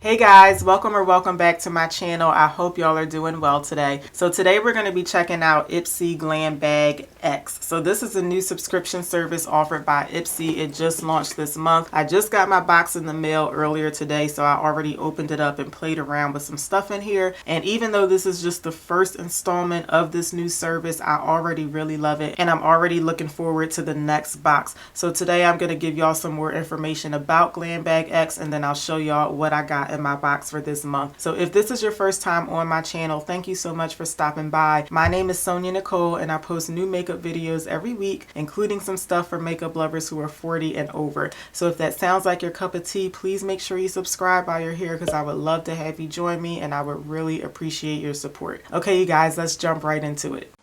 Hey guys, welcome back to my channel. I hope y'all are doing well today. So today we're going to be checking out Ipsy Glam Bag X. So this is a new subscription service offered by Ipsy. It just launched this month. I just got my box in the mail earlier today, so I already opened it up and played around with some stuff in here. And even though this is just the first installment of this new service, I already really love it and I'm already looking forward to the next box. So today I'm going to give y'all some more information about Glam Bag X, and then I'll show y'all what I got in my box for this month. So if this is your first time on my channel, thank you so much for stopping by. My name is SonyaNicole and I post new makeup videos every week, including some stuff for makeup lovers who are 40 and over. So if that sounds like your cup of tea, please make sure you subscribe while you're here, because I would love to have you join me and I would really appreciate your support. Okay, you guys, let's jump right into it.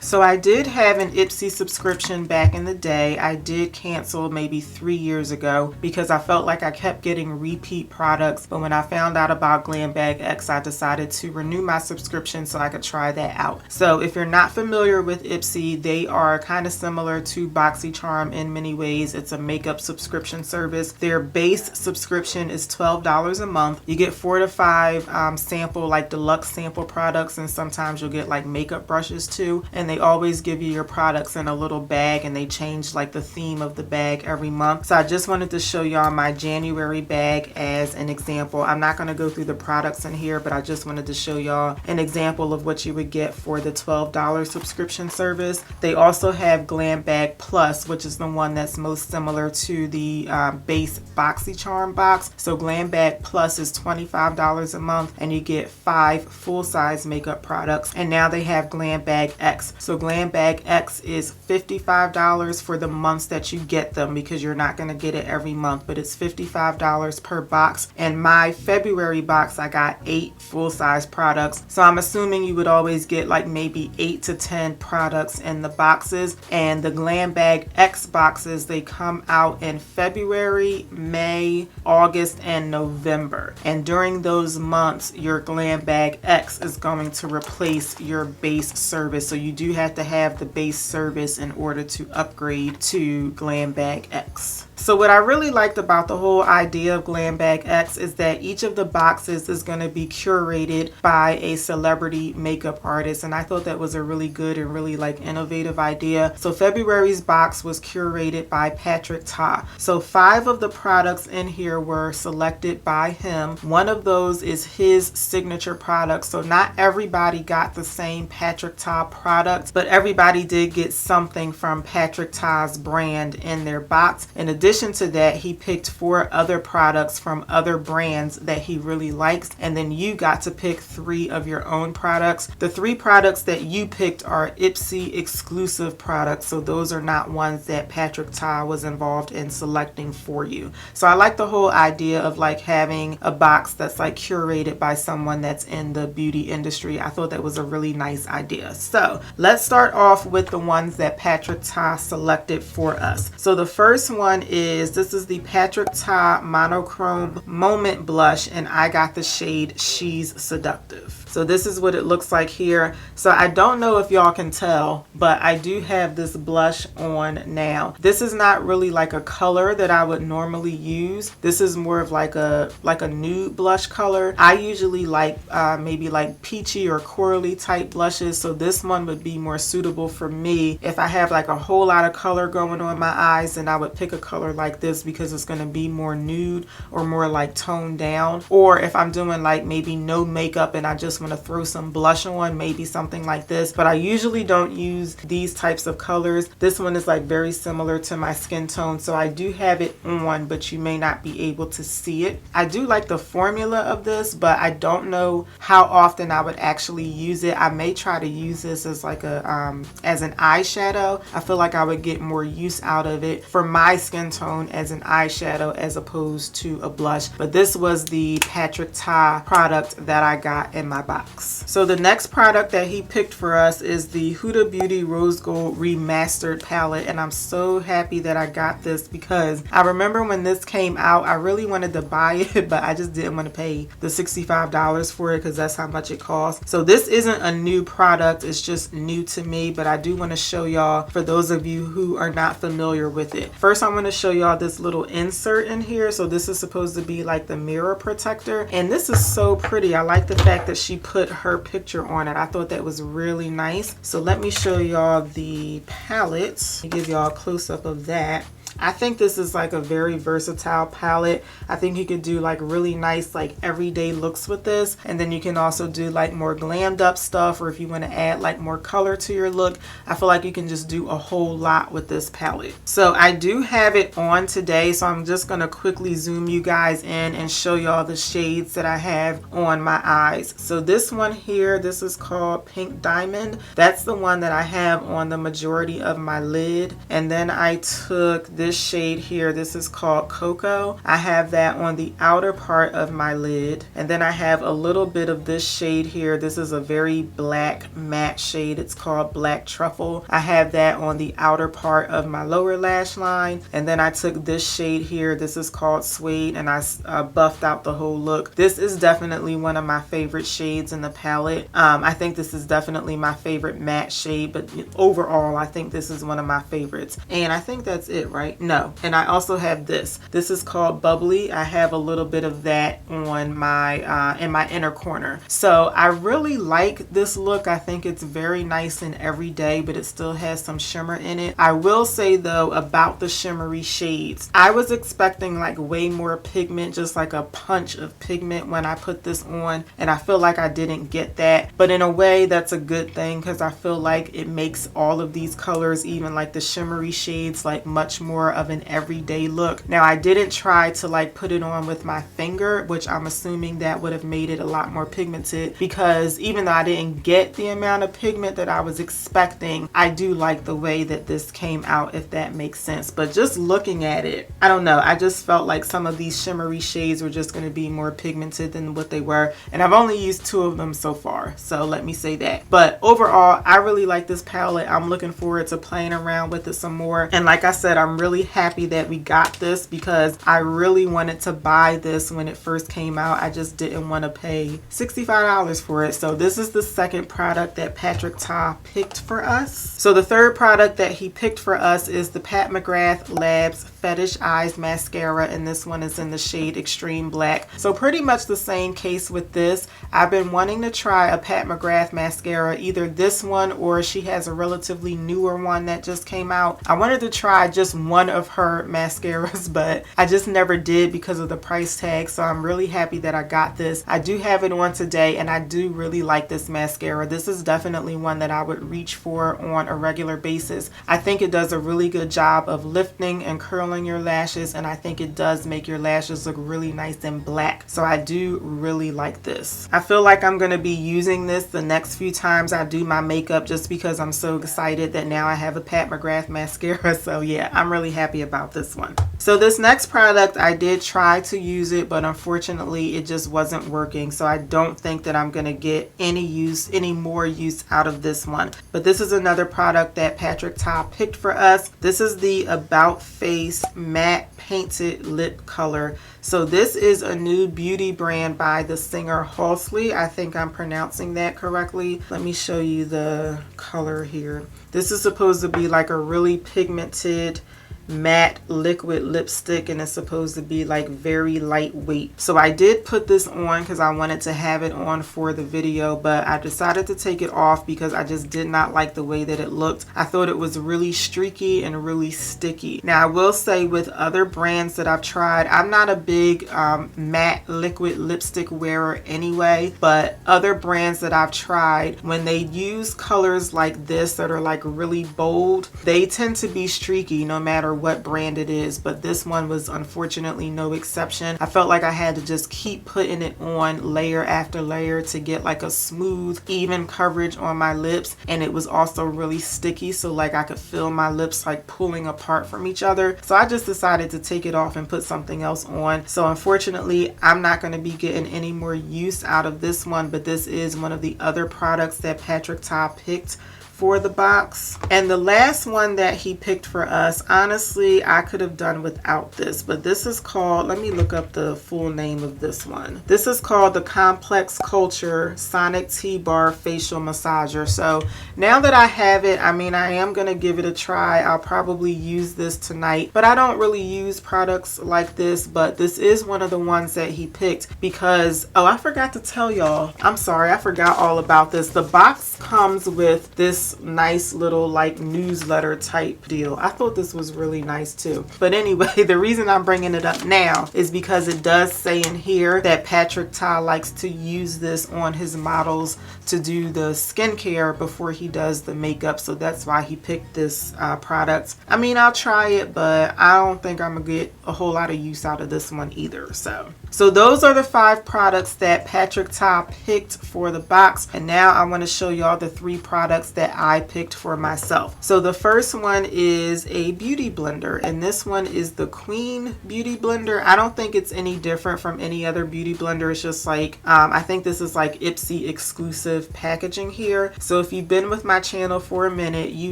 So I did have an Ipsy subscription back in the day. I did cancel maybe 3 years ago because I felt like I kept getting repeat products. But when I found out about Glam Bag X, I decided to renew my subscription so I could try that out. So if you're not familiar with Ipsy, they are kind of similar to BoxyCharm in many ways. It's a makeup subscription service. Their base subscription is $12 a month. You get 4 to 5 sample, like deluxe sample products, and sometimes you'll get like makeup brushes too. And they always give you your products in a little bag, and they change like the theme of the bag every month. So I just wanted to show y'all my January bag as an example. I'm not going to go through the products in here, but I just wanted to show y'all an example of what you would get for the $12 subscription service. They also have Glam Bag Plus, which is the one that's most similar to the base BoxyCharm box. So Glam Bag Plus is $25 a month and you get 5 full-size makeup products. And now they have Glam Bag X. So Glam Bag X is $55 for the months that you get them, because you're not going to get it every month, but it's $55 per box. And my February box, I got 8 full-size products. So I'm assuming you would always get like maybe 8 to 10 products in the boxes. And the Glam Bag X boxes, they come out in February, May, August, and November. And during those months, your Glam Bag X is going to replace your base service. So you do have to have the base service in order to upgrade to Glam Bag X. So what I really liked about the whole idea of Glam Bag X is that each of the boxes is going to be curated by a celebrity makeup artist, and I thought that was a really good and really like innovative idea. So February's box was curated by Patrick Ta. So 5 of the products in here were selected by him. One of those is his signature product. So not everybody got the same Patrick Ta product, but everybody did get something from Patrick Ta's brand in their box. In addition to that, he picked 4 other products from other brands that he really likes, and then you got to pick 3 of your own products. The 3 products that you picked are Ipsy exclusive products, so those are not ones that Patrick Ta was involved in selecting for you. So I like the whole idea of like having a box that's like curated by someone that's in the beauty industry. I thought that was a really nice idea. So let's start off with the ones that Patrick Ta selected for us. So the first one is, this is the Patrick Ta Monochrome Moment Blush, and I got the shade She's Seductive. So this is what it looks like here. So I don't know if y'all can tell, but I do have this blush on now. This is not really like a color that I would normally use. This is more of like a nude blush color. I usually like maybe like peachy or corally type blushes, so this one would be more suitable for me. If I have like a whole lot of color going on my eyes, then I would pick a color like this because it's going to be more nude or more like toned down. Or if I'm doing like maybe no makeup and I just want to throw some blush on, maybe something like this. But I usually don't use these types of colors. This one is like very similar to my skin tone, so I do have it on, but you may not be able to see it. I do like the formula of this, but I don't know how often I would actually use it. I may try to use this as like a as an eyeshadow. I feel like I would get more use out of it for my skin tone as an eyeshadow as opposed to a blush. But this was the Patrick Ta product that I got in my box. box. So the next product that he picked for us is the Huda Beauty Rose Gold Remastered palette, and I'm so happy that I got this because I remember when this came out, I really wanted to buy it, but I just didn't want to pay the $65 for it because that's how much it costs. So this isn't a new product, it's just new to me, but I do want to show y'all for those of you who are not familiar with it. First, I'm going to show y'all this little insert in here. So this is supposed to be like the mirror protector, and this is so pretty. I like the fact that she put her picture on it. I thought that was really nice. So let me show y'all the palette. Let me give y'all a close-up of that. I think this is like a very versatile palette. I think you could do like really nice like everyday looks with this, and then you can also do like more glammed up stuff, or if you want to add like more color to your look, I feel like you can just do a whole lot with this palette. So I do have it on today, so I'm just gonna quickly zoom you guys in and show y'all the shades that I have on my eyes. So this one here, this is called Pink Diamond. That's the one that I have on the majority of my lid, and then I took this shade here. This is called Cocoa. I have that on the outer part of my lid, and then I have a little bit of this shade here. This is a very black matte shade. It's called Black Truffle. I have that on the outer part of my lower lash line, and then I took this shade here. This is called Suede, and I buffed out the whole look. This is definitely one of my favorite shades in the palette. I think this is definitely my favorite matte shade, but overall I think this is one of my favorites, and I think that's it, right? No. And I also have this. This is called Bubbly. I have a little bit of that on my in my inner corner. So I really like this look. I think it's very nice and everyday, but it still has some shimmer in it. I will say though about the shimmery shades, I was expecting like way more pigment, just like a punch of pigment when I put this on, and I feel like I didn't get that. But in a way, that's a good thing because I feel like it makes all of these colors, even like the shimmery shades, like much more of an everyday look. Now I didn't try to like put it on with my finger, which I'm assuming that would have made it a lot more pigmented, because even though I didn't get the amount of pigment that I was expecting, I do like the way that this came out, if that makes sense. But just looking at it, I don't know, I just felt like some of these shimmery shades were just going to be more pigmented than what they were, and I've only used 2 of them so far, so let me say that. But overall, I really like this palette. I'm looking forward to playing around with it some more, and like I said, I'm really happy that we got this because I really wanted to buy this when it first came out. I just didn't want to pay $65 for it. So this is the second product that Patrick Ta picked for us. So the third product that he picked for us is the Pat McGrath Labs Fetish Eyes Mascara, and this one is in the shade Extreme Black. So pretty much the same case with this. I've been wanting to try a Pat McGrath mascara, either this one or she has a relatively newer one that just came out. I wanted to try just one of her mascaras, but I just never did because of the price tag. So I'm really happy that I got this. I do have it on today, and I do really like this mascara. This is definitely one that I would reach for on a regular basis. I think it does a really good job of lifting and curling your lashes, and I think it does make your lashes look really nice and black. So I do really like this. I feel like I'm going to be using this the next few times I do my makeup, just because I'm so excited that now I have a Pat McGrath mascara. So yeah, I'm really happy about this one. So this next product, I did try to use it, but unfortunately it just wasn't working. So I don't think that I'm going to get any more use out of this one. But this is another product that Patrick Ta picked for us. This is the About Face Matte Painted Lip Color. So this is a new beauty brand by the singer Halsey. I think I'm pronouncing that correctly. Let me show you the color here. This is supposed to be like a really pigmented matte liquid lipstick, and it's supposed to be like very lightweight. So I did put this on because I wanted to have it on for the video, but I decided to take it off because I just did not like the way that it looked. I thought it was really streaky and really sticky. Now I will say, with other brands that I've tried, I'm not a big matte liquid lipstick wearer anyway, but other brands that I've tried, when they use colors like this that are like really bold, they tend to be streaky no matter what brand it is, but this one was unfortunately no exception. I felt like I had to just keep putting it on layer after layer to get like a smooth, even coverage on my lips, and it was also really sticky, so like I could feel my lips like pulling apart from each other. So I just decided to take it off and put something else on. So unfortunately, I'm not going to be getting any more use out of this one, but this is one of the other products that Patrick Ta picked for the box. And the last one that he picked for us, honestly, I could have done without this, but this is called, let me look up the full name of this one. This is called the Complex Culture Sonic T-Bar Facial Massager. So now that I have it, I mean, I am going to give it a try. I'll probably use this tonight, but I don't really use products like this, but this is one of the ones that he picked because, oh, I forgot to tell y'all. I'm sorry, I forgot all about this. The box comes with this nice little like newsletter type deal. I thought this was really nice too. But anyway, the reason I'm bringing it up now is because it does say in here that Patrick Ta likes to use this on his models to do the skincare before he does the makeup. So that's why he picked this product. I mean, I'll try it, but I don't think I'm gonna get a whole lot of use out of this one either. So those are the 5 products that Patrick Ta picked for the box. And now I want to show y'all the 3 products that I picked for myself. So the first one is a beauty blender, and this one is the Queen Beauty Blender. I don't think it's any different from any other beauty blender. It's just like, I think this is like Ipsy exclusive packaging here. So if you've been with my channel for a minute, you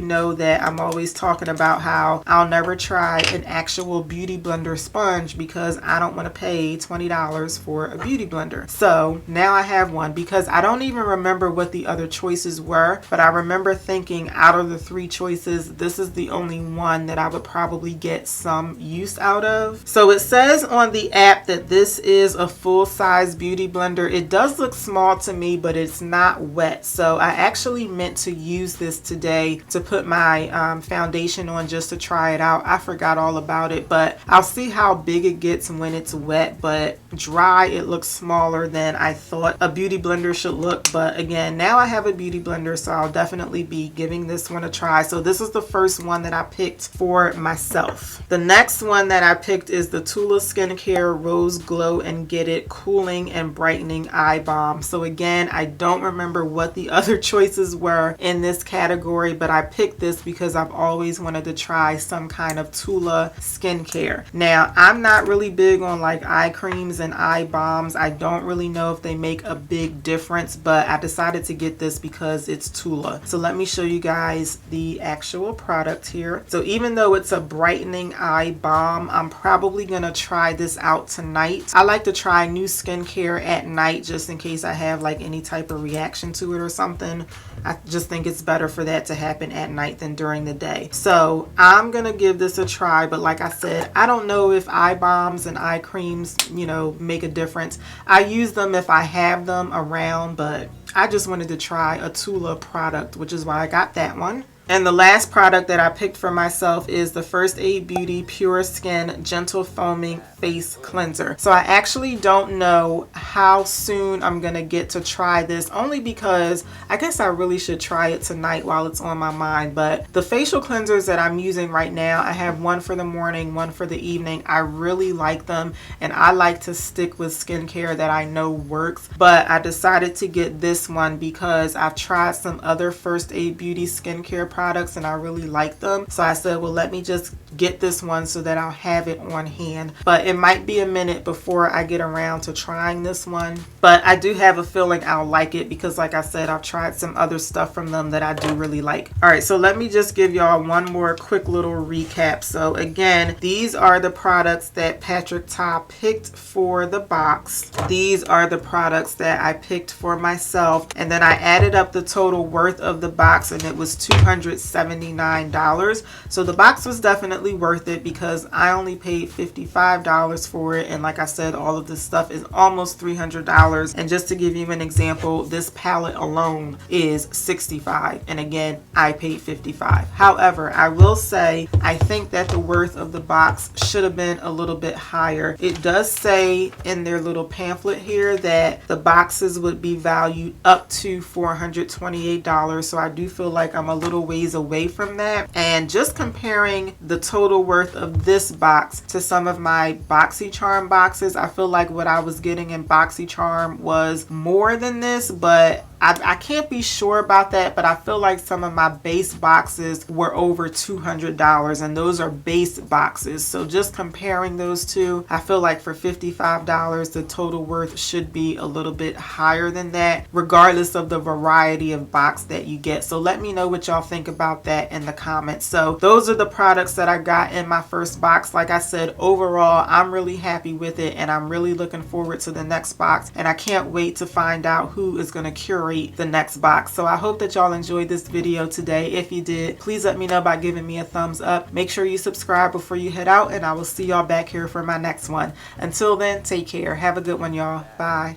know that I'm always talking about how I'll never try an actual beauty blender sponge because I don't want to pay $20 for a beauty blender. So now I have one because I don't even remember what the other choices were, but I remember thinking out of the 3 choices, this is the only one that I would probably get some use out of. So it says on the app that this is a full-size beauty blender. It does look small to me, but it's not wet. So I actually meant to use this today to put my foundation on just to try it out. I forgot all about it, but I'll see how big it gets when it's wet, but dry it looks smaller than I thought a beauty blender should look. But again, now I have a beauty blender, so I'll definitely be giving this one a try. So this is the first one that I picked for myself. The next one that I picked is the Tula Skincare Rose Glow and Get It Cooling and Brightening Eye Balm. So again, I don't remember what the other choices were in this category, but I picked this because I've always wanted to try some kind of Tula skincare. Now, I'm not really big on like eye creams and eye balms. I don't really know if they make a big difference, but I decided to get this because it's Tula. So let me show you guys the actual product here. So even though it's a brightening eye balm, I'm probably gonna try this out tonight. I like to try new skincare at night just in case I have like any type of reaction to it or something. I just think it's better for that to happen at night than during the day. So I'm gonna give this a try, but like I said, I don't know if eye balms and eye creams, you know, make a difference. I use them if I have them around, but I just wanted to try a Tula product, which is why I got that one. And the last product that I picked for myself is the First Aid Beauty Pure Skin Gentle Foaming Face Cleanser. So I actually don't know how soon I'm gonna get to try this, only because I guess I really should try it tonight while it's on my mind. But the facial cleansers that I'm using right now, I have one for the morning, one for the evening. I really like them, and I like to stick with skincare that I know works. But I decided to get this one because I've tried some other First Aid Beauty skincare products and I really like them. So I said, well, let me just get this one so that I'll have it on hand. But it might be a minute before I get around to trying this one. But I do have a feeling I'll like it because, like I said, I've tried some other stuff from them that I do really like. All right, so let me just give y'all one more quick little recap. So again, these are the products that Patrick Ta picked for the box. These are the products that I picked for myself. And then I added up the total worth of the box and it was $279. So the box was definitely worth it because I only paid $55 for it, and like I said, all of this stuff is almost $300. And just to give you an example, this palette alone is $65, and again, I paid $55. However, I will say I think that the worth of the box should have been a little bit higher. It does say in their little pamphlet here that the boxes would be valued up to $428, so I do feel like I'm a little ways away from that. And just comparing the total worth of this box to some of my BoxyCharm boxes, I feel like what I was getting in BoxyCharm was more than this, but I can't be sure about that, but I feel like some of my base boxes were over $200, and those are base boxes. So just comparing those two, I feel like for $55, the total worth should be a little bit higher than that, regardless of the variety of box that you get. So let me know what y'all think about that in the comments. So those are the products that I got in my first box. Like I said, overall, I'm really happy with it, and I'm really looking forward to the next box, and I can't wait to find out who is going to curate the next box. So I hope that y'all enjoyed this video today. If you did, please let me know by giving me a thumbs up. Make sure you subscribe before you head out, and I will see y'all back here for my next one. Until then, take care. Have a good one, y'all. Bye.